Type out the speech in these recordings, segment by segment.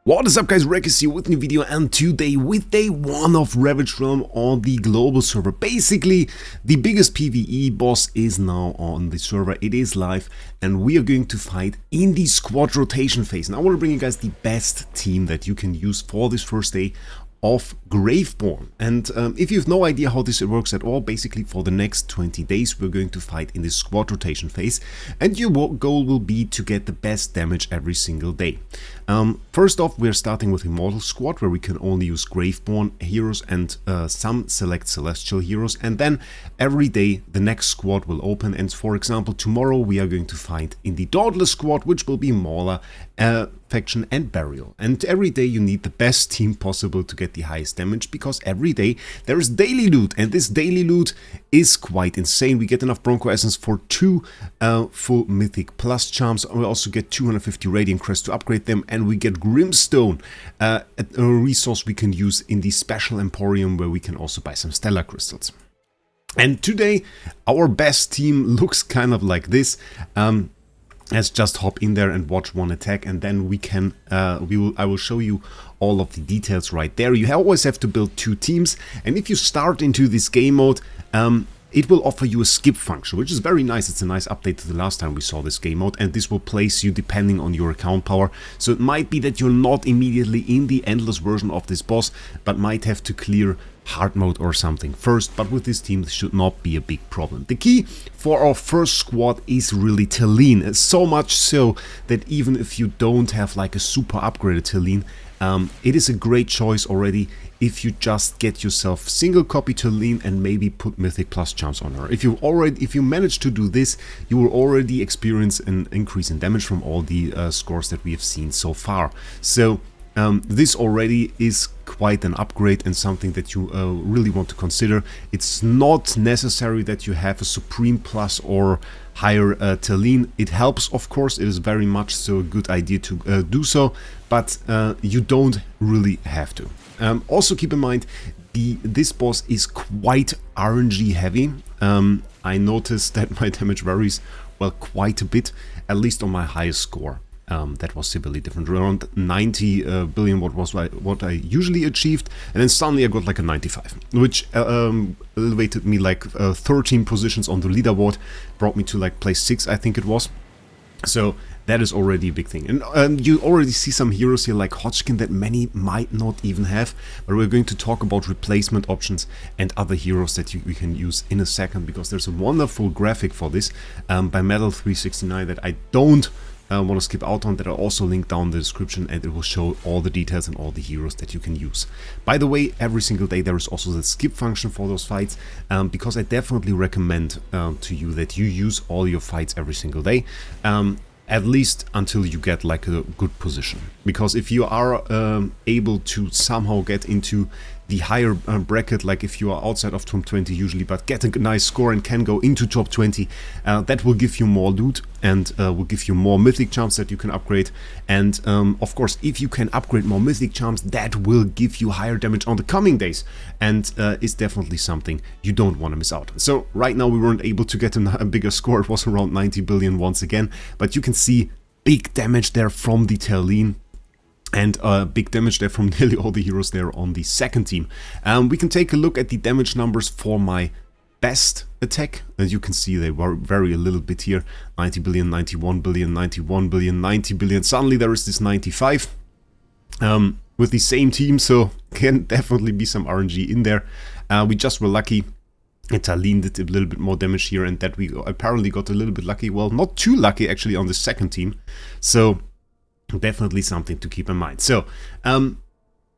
What is up guys, Wraec is here with a new video, and today with day 1 of Ravaged Realm on the global server. Basically, the biggest PvE boss is now on the server, it is live, and we are going to fight in the squad rotation phase. And I want to bring you guys the best team that you can use for this first day of Graveborn. And if you have no idea how this works at all, basically for the next 20 days we're going to fight in this squad rotation phase, and your goal will be to get the best damage every single day. First off, we're starting with Immortal Squad, where we can only use Graveborn heroes and some select Celestial heroes, and then every day the next squad will open. And for example, tomorrow we are going to fight in the Dauntless Squad, which will be Mauler, Faction and Burial. And every day you need the best team possible to get the highest damage, because every day there is daily loot, and this daily loot is quite insane. We get enough Bronco Essence for 2 full Mythic Plus charms. We also get 250 Radiant Crest to upgrade them, and we get Grimstone, a resource we can use in the Special Emporium, where we can also buy some Stellar Crystals. And today our best team looks kind of like this. Let's just hop in there and watch one attack, and then we can I will show you all of the details right there. You always have to build 2 teams, and if you start into this game mode, it will offer you a skip function, which is very nice. It's a nice update to the last time we saw this game mode, and this will place you depending on your account power. So it might be that you're not immediately in the endless version of this boss, but might have to clear hard mode or something first. But with this team, this should not be a big problem. The key for our first squad is really Talene, so much so that even if you don't have like a super upgraded Talene, it is a great choice already if you just get yourself single copy Talene and maybe put Mythic Plus charms on her. If you manage to do this, you will already experience an increase in damage from all the scores that we have seen so far. So this already is quite an upgrade and something that you really want to consider. It's not necessary that you have a Supreme Plus or higher Talene. It helps, of course, it is very much so a good idea to do so, but you don't really have to. Also keep in mind, this boss is quite RNG heavy. I noticed that my damage varies, well, quite a bit, at least on my highest score. That was severely different, around 90 billion what I usually achieved, and then suddenly I got like a 95, which elevated me like 13 positions on the leaderboard, brought me to like place 6, I think it was. So that is already a big thing. And you already see some heroes here like Hodgkin that many might not even have, but we're going to talk about replacement options and other heroes that we can use in a second, because there's a wonderful graphic for this by Metal369 that I don't want to skip out on, that I'll also link down in the description, and it will show all the details and all the heroes that you can use. By the way, every single day there is also the skip function for those fights, because I definitely recommend to you that you use all your fights every single day, at least until you get like a good position. Because if you are able to somehow get into the higher bracket, like if you are outside of top 20 usually, but get a nice score and can go into top 20, that will give you more loot and will give you more mythic charms that you can upgrade. And of course, if you can upgrade more mythic charms, that will give you higher damage on the coming days, and is definitely something you don't want to miss out. So right now we weren't able to get a bigger score. It was around 90 billion once again, but you can see big damage there from the Talene, and big damage there from nearly all the heroes there on the second team. We can take a look at the damage numbers for my best attack. As you can see, they vary a little bit here. 90 billion, 91 billion, 91 billion, 90 billion. Suddenly there is this 95 with the same team, so can definitely be some RNG in there. We just were lucky. Talene did a little bit more damage here, and that we apparently got a little bit lucky. Well, not too lucky actually on the second team. So definitely something to keep in mind. So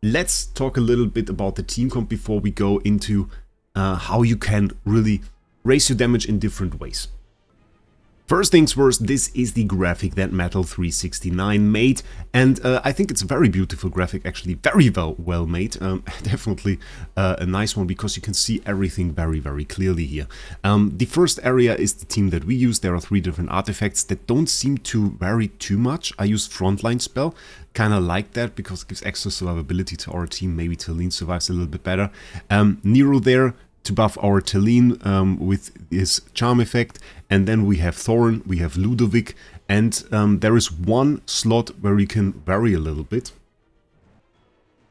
let's talk a little bit about the team comp before we go into how you can really raise your damage in different ways. First things first, this is the graphic that Metal369 made, and I think it's a very beautiful graphic, actually very well made. Definitely a nice one, because you can see everything very clearly here. The first area is the team that we use. There are 3 different artifacts that don't seem to vary too much. I use Frontline Spell, kind of like that, because it gives extra survivability to our team. Maybe Talene survives a little bit better. Nero there to buff our Talene with his charm effect, and then we have Thorin, we have Ludovic, and there is one slot where we can vary a little bit.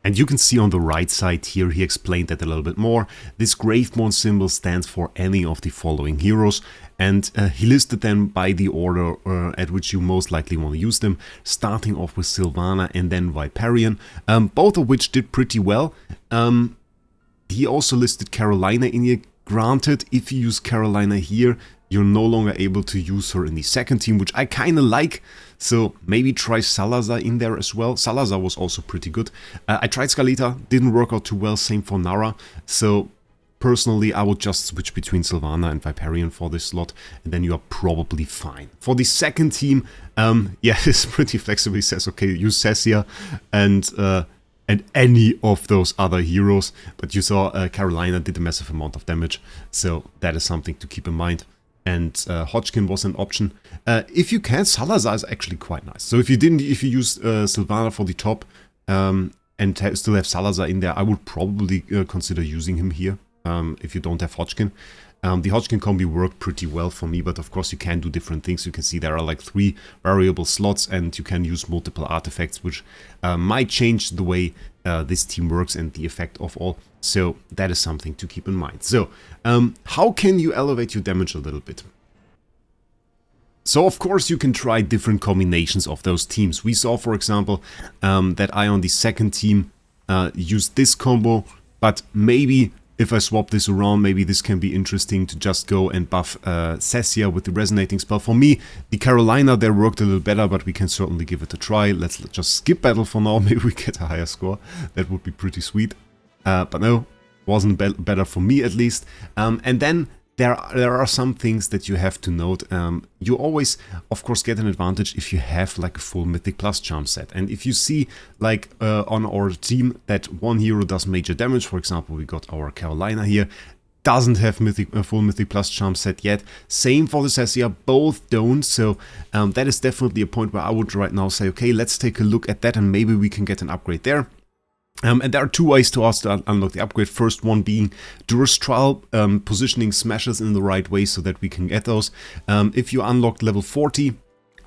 And you can see on the right side here, he explained that a little bit more. This Graveborn symbol stands for any of the following heroes. And he listed them by the order at which you most likely want to use them, starting off with Sylvana and then Viperion, both of which did pretty well. He also listed Carolina in here. Granted, if you use Carolina here, you're no longer able to use her in the second team, which I kind of like. So maybe try Salazar in there as well. Salazar was also pretty good. I tried Scalita, didn't work out too well, same for Nara. So personally, I would just switch between Sylvana and Viperion for this slot, and then you are probably fine. For the second team, yeah, it's pretty flexible. He says, okay, use Cessia and any of those other heroes. But you saw Carolina did a massive amount of damage, so that is something to keep in mind. And Hodgkin was an option. If you can, Salazar is actually quite nice. So if you use Sylvana for the top and still have Salazar in there, I would probably consider using him here if you don't have Hodgkin. The Hodgkin combi worked pretty well for me, but of course you can do different things. You can see there are like 3 variable slots and you can use multiple artifacts, which might change the way this team works and the effect of all. So that is something to keep in mind. So how can you elevate your damage a little bit? So of course you can try different combinations of those teams. We saw, for example, that I on the second team used this combo, but maybe if I swap this around, maybe this can be interesting to just go and buff Cessia with the resonating spell. For me, the Carolina there worked a little better, but we can certainly give it a try. Let's just skip battle for now, maybe we get a higher score. That would be pretty sweet. But no, wasn't better for me at least. And then there are some things that you have to note. You always, of course, get an advantage if you have like a full Mythic Plus charm set. And if you see like on our team that one hero does major damage, for example, we got our Carolina here, doesn't have full Mythic Plus charm set yet. Same for the Cessia, both don't. So that is definitely a point where I would right now say, okay, let's take a look at that and maybe we can get an upgrade there. And there are 2 ways to unlock the upgrade. First one being Durastral, positioning smashes in the right way so that we can get those. If you unlock level 40,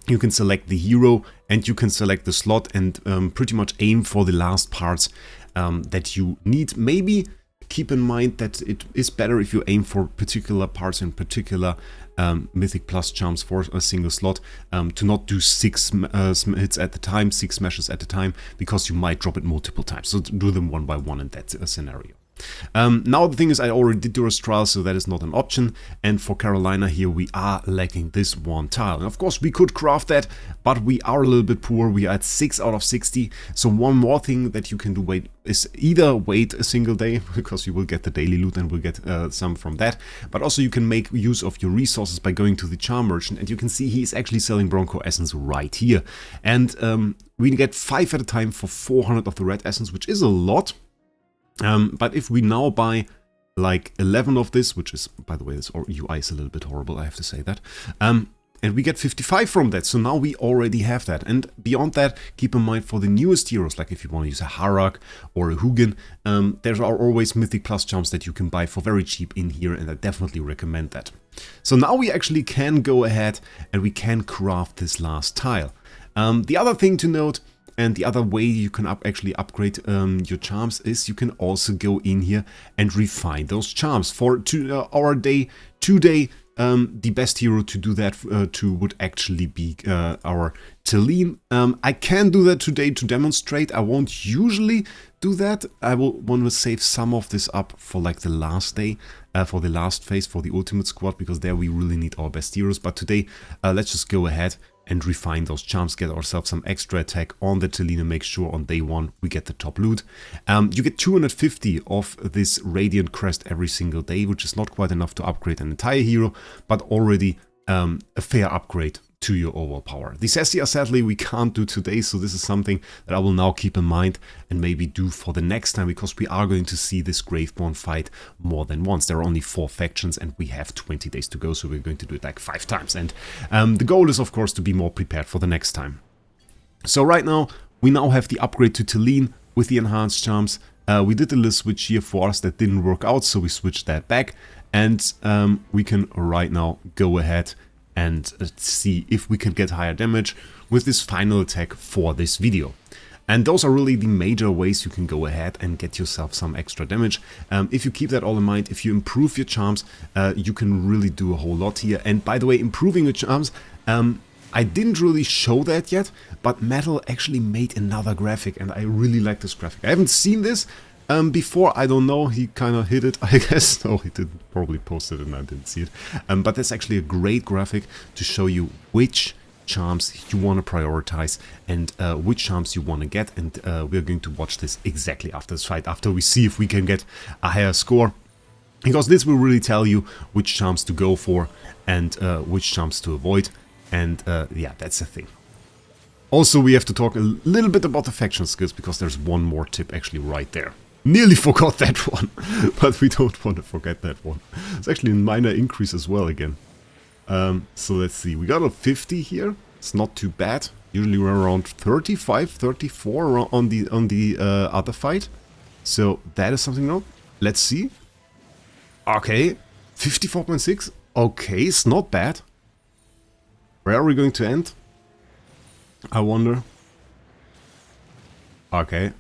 you can select the hero and you can select the slot and pretty much aim for the last parts that you need. Maybe keep in mind that it is better if you aim for particular parts in particular Mythic Plus charms for a single slot, to not do 6 hits at the time, 6 smashes at a time, because you might drop it multiple times. So do them one by one in that scenario. Now the thing is, I already did Durastral, so that is not an option. And for Carolina here, we are lacking this one tile. And of course, we could craft that, but we are a little bit poor. We are at 6 out of 60. So one more thing that you can do is either wait a single day, because you will get the daily loot and will get some from that. But also you can make use of your resources by going to the charm merchant. And you can see he is actually selling Bronco Essence right here. And we get 5 at a time for 400 of the red essence, which is a lot. But if we now buy like 11 of this, which is, by the way, this UI is a little bit horrible, I have to say that, and we get 55 from that, so now we already have that. And beyond that, keep in mind for the newest heroes, like if you want to use a Harak or a Hugin, there are always Mythic Plus charms that you can buy for very cheap in here, and I definitely recommend that. So now we actually can go ahead and we can craft this last tile. The other thing to note, and the other way you can actually upgrade your charms, is you can also go in here and refine those charms. For our day, today, the best hero to do that would actually be our Talene. I can do that today to demonstrate. I won't usually do that. I will want to save some of this up for like the last day, for the last phase, for the ultimate squad, because there we really need our best heroes. But today, let's just go ahead and refine those charms, get ourselves some extra attack on the Talene, and make sure on day 1 we get the top loot. You get 250 of this Radiant Crest every single day, which is not quite enough to upgrade an entire hero, but already a fair upgrade to your overall power. The Cessia sadly we can't do today, so this is something that I will now keep in mind and maybe do for the next time, because we are going to see this Graveborn fight more than once. There are only 4 factions and we have 20 days to go, so we're going to do it like 5 times. And the goal is of course to be more prepared for the next time. So right now, we now have the upgrade to Talene with the enhanced charms. We did a little switch here for us that didn't work out, so we switched that back. And we can right now go ahead and see if we can get higher damage with this final attack for this video. And those are really the major ways you can go ahead and get yourself some extra damage. If you keep that all in mind, if you improve your charms, you can really do a whole lot here. And by the way, improving your charms, I didn't really show that yet, but Metal actually made another graphic, and I really like this graphic. I haven't seen this before, I don't know, he kind of hid it, I guess. No, he didn't, probably posted it and I didn't see it. But that's actually a great graphic to show you which charms you want to prioritize and which charms you want to get, and we're going to watch this exactly after this fight, after we see if we can get a higher score, because this will really tell you which charms to go for and which charms to avoid, and yeah, that's the thing. Also, we have to talk a little bit about the faction skills, because there's one more tip actually right there. Nearly forgot that one, but we don't want to forget that one. It's actually a minor increase as well again. So let's see, we got a 50 here, it's not too bad. Usually we're around 35, 34 on the other fight. So that is something new. Let's see. Okay, 54.6, okay, it's not bad. Where are we going to end? I wonder. Okay,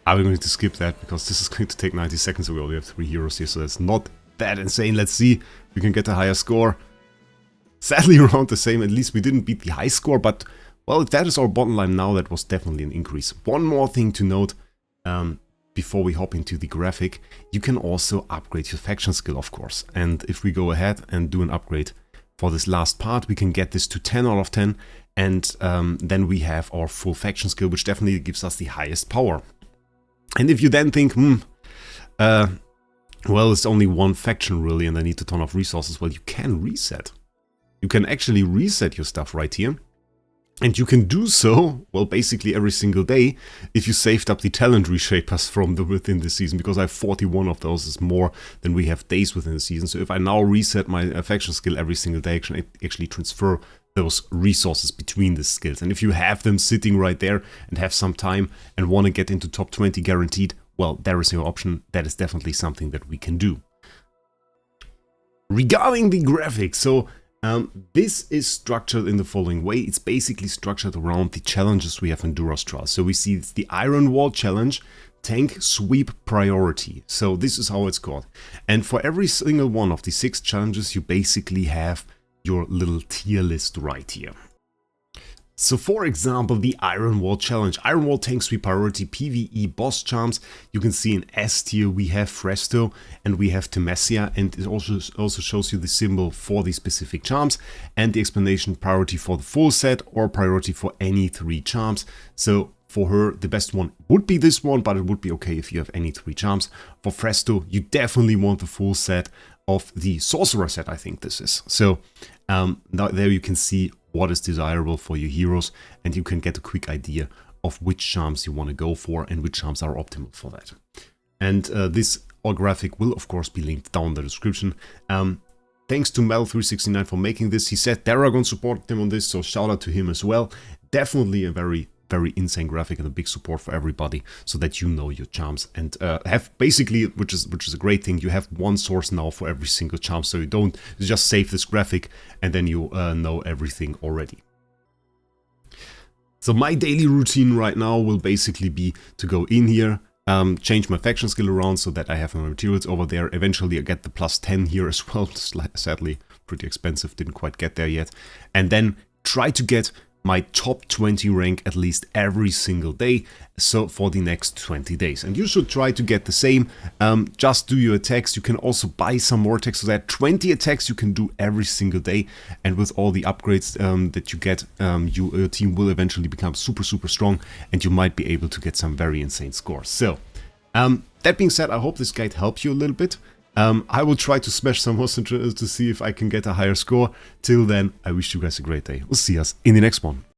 I'm going to skip that because this is going to take 90 seconds and we only have 3 heroes here, so that's not that insane. Let's see if we can get a higher score. Sadly around the same, at least we didn't beat the high score, but well, if that is our bottom line now, that was definitely an increase. One more thing to note before we hop into the graphic, you can also upgrade your faction skill, of course. And if we go ahead and do an upgrade for this last part, we can get this to 10 out of 10, and then we have our full faction skill, which definitely gives us the highest power. And if you then think, well, it's only one faction really, and I need a ton of resources, well, you can reset. You can actually reset your stuff right here. And you can do so, well, basically every single day if you saved up the talent reshapers from within the season, because I have 41 of those, is more than we have days within the season. So if I now reset my faction skill every single day, I can actually transfer those resources between the skills. And if you have them sitting right there and have some time and want to get into top 20 guaranteed, well, there is your option. That is definitely something that we can do. Regarding the graphics, so this is structured in the following way. It's basically structured around the challenges we have in Duros Trials. So we see it's the Iron Wall challenge, tank sweep priority. So this is how it's called. And for every single one of the 6 challenges, you basically have your little tier list right here. So for example, the Iron Wall challenge, Iron Wall tank sweep priority PvE boss charms. You can see in S tier we have Fresto and we have Temesia, and it also shows you the symbol for the specific charms and the explanation: priority for the full set or priority for any 3 charms. So for her, the best one would be this one, but it would be okay if you have any 3 charms. For Fresto, you definitely want the full set of the Sorcerer set, I think this is. So now there you can see what is desirable for your heroes, and you can get a quick idea of which charms you want to go for and which charms are optimal for that. And this graphic will of course be linked down in the description. Thanks to Mel369 for making this. He said Daragon supported him on this, so shout out to him as well. Definitely a very insane graphic and a big support for everybody, so that you know your charms and have basically, which is a great thing, you have one source now for every single charm, so you just save this graphic and then you know everything already. So my daily routine right now will basically be to go in here, change my faction skill around so that I have my materials over there. Eventually I get the plus 10 here as well, sadly pretty expensive, didn't quite get there yet, and then try to get my top 20 rank at least every single day, so for the next 20 days. And you should try to get the same. Just do your attacks. You can also buy some more attacks, so that 20 attacks you can do every single day, and with all the upgrades that you get, your team will eventually become super strong, and you might be able to get some very insane scores. So that being said, I hope this guide helped you a little bit. I will try to smash some more to see if I can get a higher score. Till then, I wish you guys a great day. We'll see us in the next one.